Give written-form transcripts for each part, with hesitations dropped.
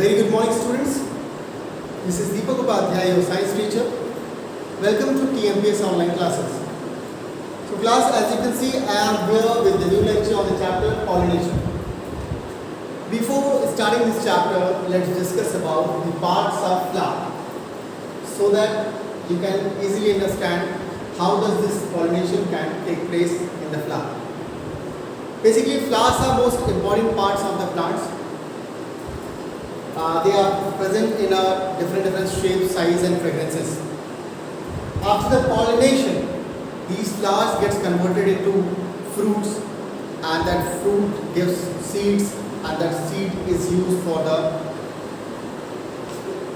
Very good morning, students. This is Deepak Upadhyay, your science teacher. Welcome to TMPS online classes. So class, as you can see, I am here with the new lecture on the chapter pollination. Before starting this chapter, let's discuss about the parts of flower so that you can easily understand how does this pollination can take place in the flower. Basically, flowers are most important parts of the plants. They are present in a different shapes, size and fragrances. After the pollination, these flowers gets converted into fruits, and that fruit gives seeds, and that seed is used for the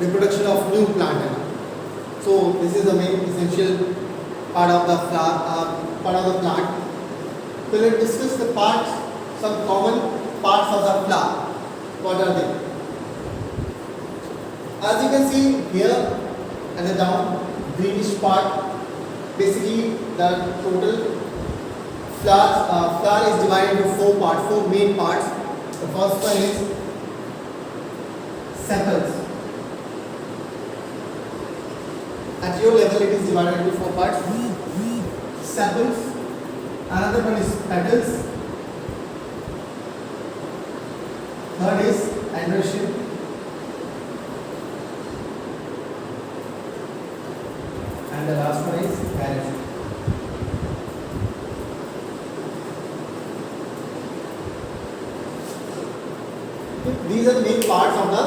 reproduction of new plant. So this is the main essential part of the flower, part of the plant. So let's discuss the parts, some common parts of the flower. What are they? As you can see here at the down, greenish part, basically the total flower is divided into four main parts. The first one is sepals. At your level it is divided into four parts. Sepals. Another one is petals. Third is androecium. And the last one is gynoecium. These are the main parts of the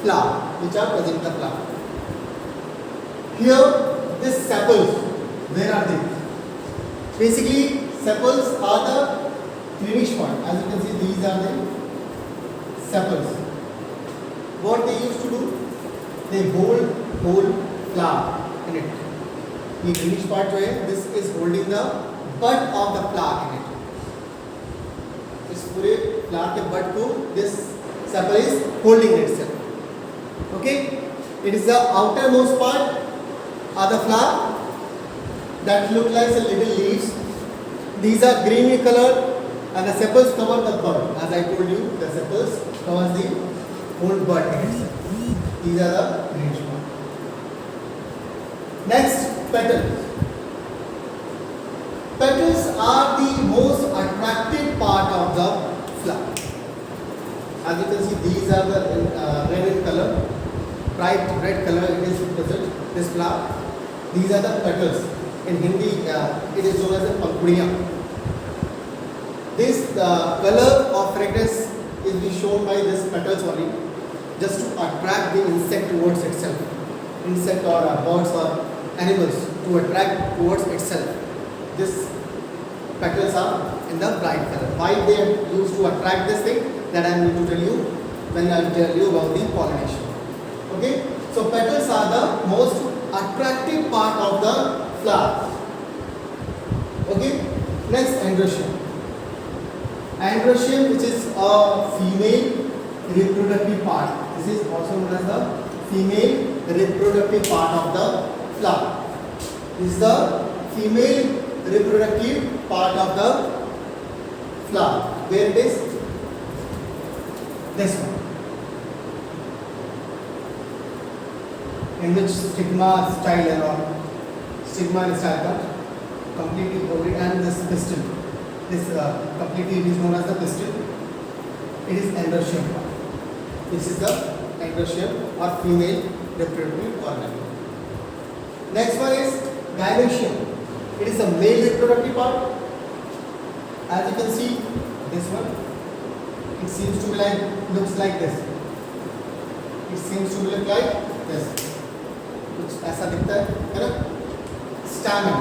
flower which are present in the flower. Here, this sepals, where are they? Basically, sepals are the greenish part. As you can see, these are the sepals. What they used to do? They hold whole flower in it. The greenish part जो है, this is holding the bud of the flower in it. इस पूरे flower के bud को this sepal is holding itself. Okay, it is the outermost part of the flower that look like a little leaves. These are green in color, and the sepals cover the bud. As I told you, the sepals covers the whole bud in itself. These are the greenish part. Next, petals. Petals are the most attractive part of the flower. As you can see, these are the red in color, bright red color. It is present this flower. These are the petals. In Hindi, it is known as the pankhuriya. This color of fragrance is being shown by this petals only, just to attract the insect towards itself. Insect or birds or animals to attract towards itself. This petals are in the bright color. Why they are used to attract this thing? That I am going to tell you when I will tell you about the pollination. Okay, so petals are the most attractive part of the flower. Okay, next, androecium. Androecium, which is a female reproductive part. This is also known as the female reproductive part of the flower. This is the female reproductive part of the flower. Where it is? This one. In which stigma style and all. Stigma and style part completely coated, and this pistil. This completely it is known as the pistil. It is androecium part. This is the androecium or female reproductive organ. Next one is gynoecium. It is a male reproductive part. As you can see, this one. It seems to be like, looks like this. It seems to look like this. कुछ ऐसा दिखता है ना? Stamen.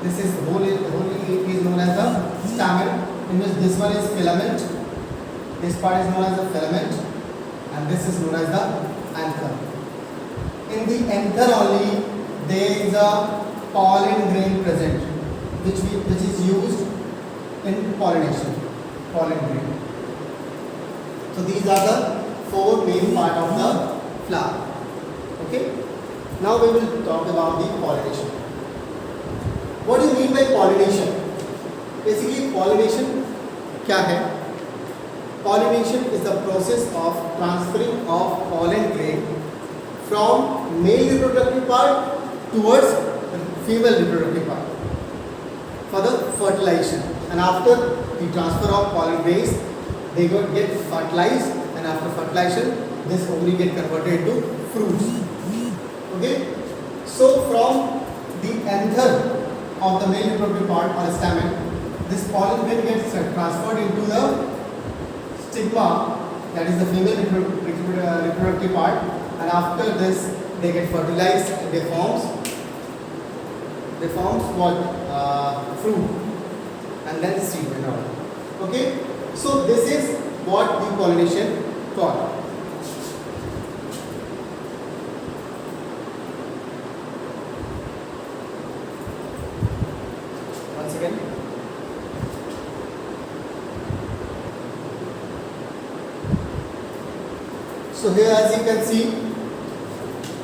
This is whole is known as the stamen. In which this one is filament. This part is known as the filament, and this is known as the anther. In the anther only there is a pollen grain present, which is used in pollination. Pollen grain. So these are the four main part of the flower. Okay. Now we will talk about the pollination. What do you mean by pollination? Basically, pollination क्या है? pollination is the process of transferring of pollen grain from male reproductive part towards female reproductive part for the fertilization. And after the transfer of pollen grains, they get fertilized, and after fertilization, this ovary get converted into fruits. Okay, so from the anther of the male reproductive part or stamen, this pollen grain gets transferred into the stigma, that is the female reproductive part, and after this they get fertilized and they forms what fruit and then seed and all. Okay, so this is what the pollination called. Once again. So here, as you can see,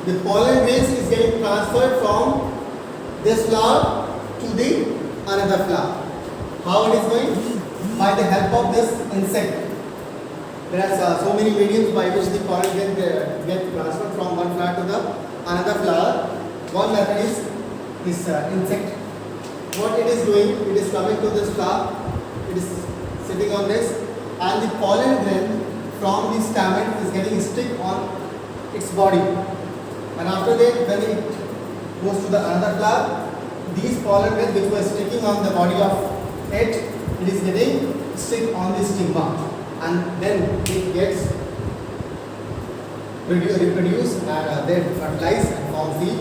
the pollen grains is getting transferred from this flower to the another flower. How it is going? By the help of this insect. There are so many mediums by which the pollen get transferred from one flower to the another flower. One method is this insect. What it is doing? It is coming to this flower. It is sitting on this, and the pollen grain from the stamen is getting stick on its body. And after that, when it goes to the another flower, these pollen grains which were sticking on the body of it is getting stick on the stigma, and then it gets reproduced and then fertilized and forms the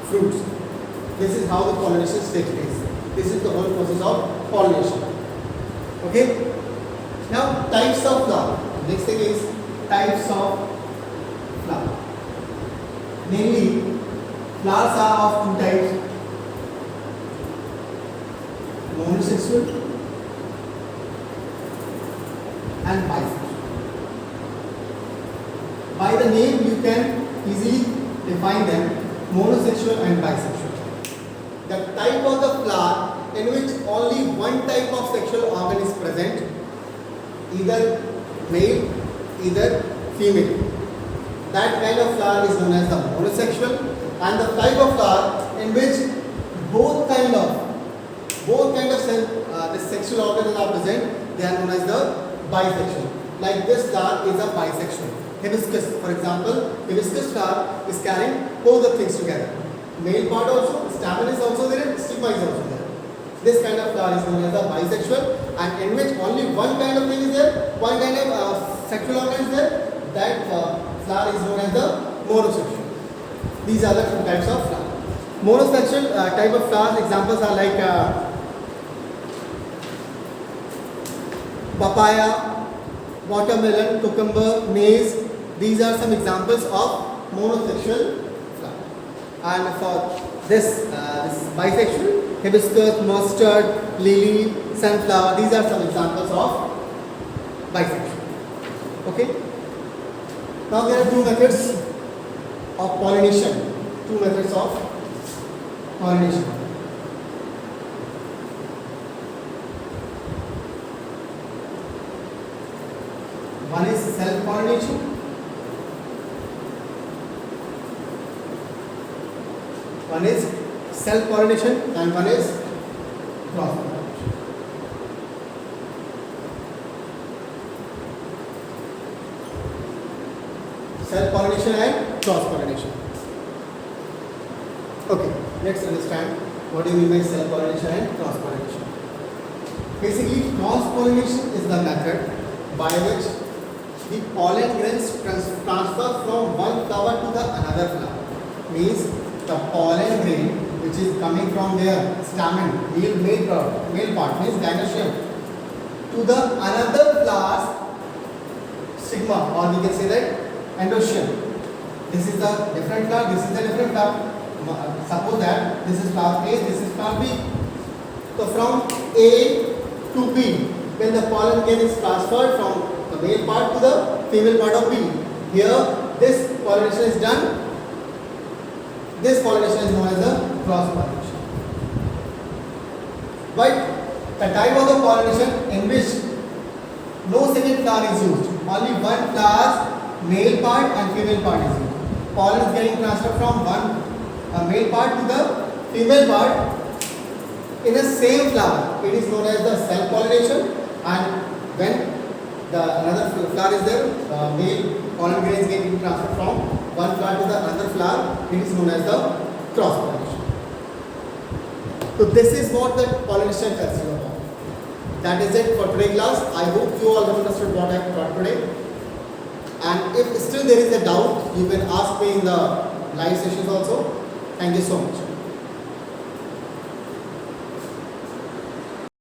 fruits. This is how the pollination takes place. This is the whole process of pollination. Okay. Now, types of flower. Next thing is types of flower. Mainly, flowers are of two types: monosexual and bisexual. By the name, you can easily define them: monosexual and bisexual. The type of the flower in which only one type of sexual organ is present, either male, either female. That kind of flower is known as the monosexual, and the type of flower in which both kind of the sexual organs are present, they are known as the bisexual. Like this flower is a bisexual. Hibiscus, for example, hibiscus flower is carrying both the things together. Male part also, stamen is also there, stigma is also there. This kind of flower is known as a bisexual, and in which only one kind of thing is there, one kind of sexual organ is there. That flower is known as the monosexual. These are the two types of flower. Monosexual type of flowers examples are like papaya, watermelon, cucumber, maize. These are some examples of monosexual flower. And for this bisexual, hibiscus, mustard, lily, sunflower, these are some examples of bisexual. Okay. Now there are two methods of pollination. Two methods of pollination. One is self-pollination. One is self-pollination and one is cross-pollination. Self-pollination and cross-pollination. Okay, let's understand what do you mean by self-pollination and cross-pollination. Basically, cross-pollination is the method by which the pollen grains transfer from one flower to the another flower. Means the pollen grain which is coming from their stamen, male part means gynoecium, to the another flower's stigma, or we can say that endoecium. This is the different flower, this is the different flower. Suppose that this is flower A, this is flower B. So from A to B, when the pollen grain is transferred from the male part to the female part of B, here this pollination is done. This pollination is known as the cross pollination. But the type of the pollination in which No second flower is used. Only one flower's male part and female part is used. Pollen is getting transferred from one male part to the female part in the same flower. It is known as the self-pollination, and when another flower is there, male pollen grain is getting transferred from one flower to the another flower. It is known as the cross-pollination. So this is what the pollination tells you about. That is it for today's class. I hope you all have understood what I have taught today. And if still there is a doubt, you can ask me in the live sessions also. Thank you so much.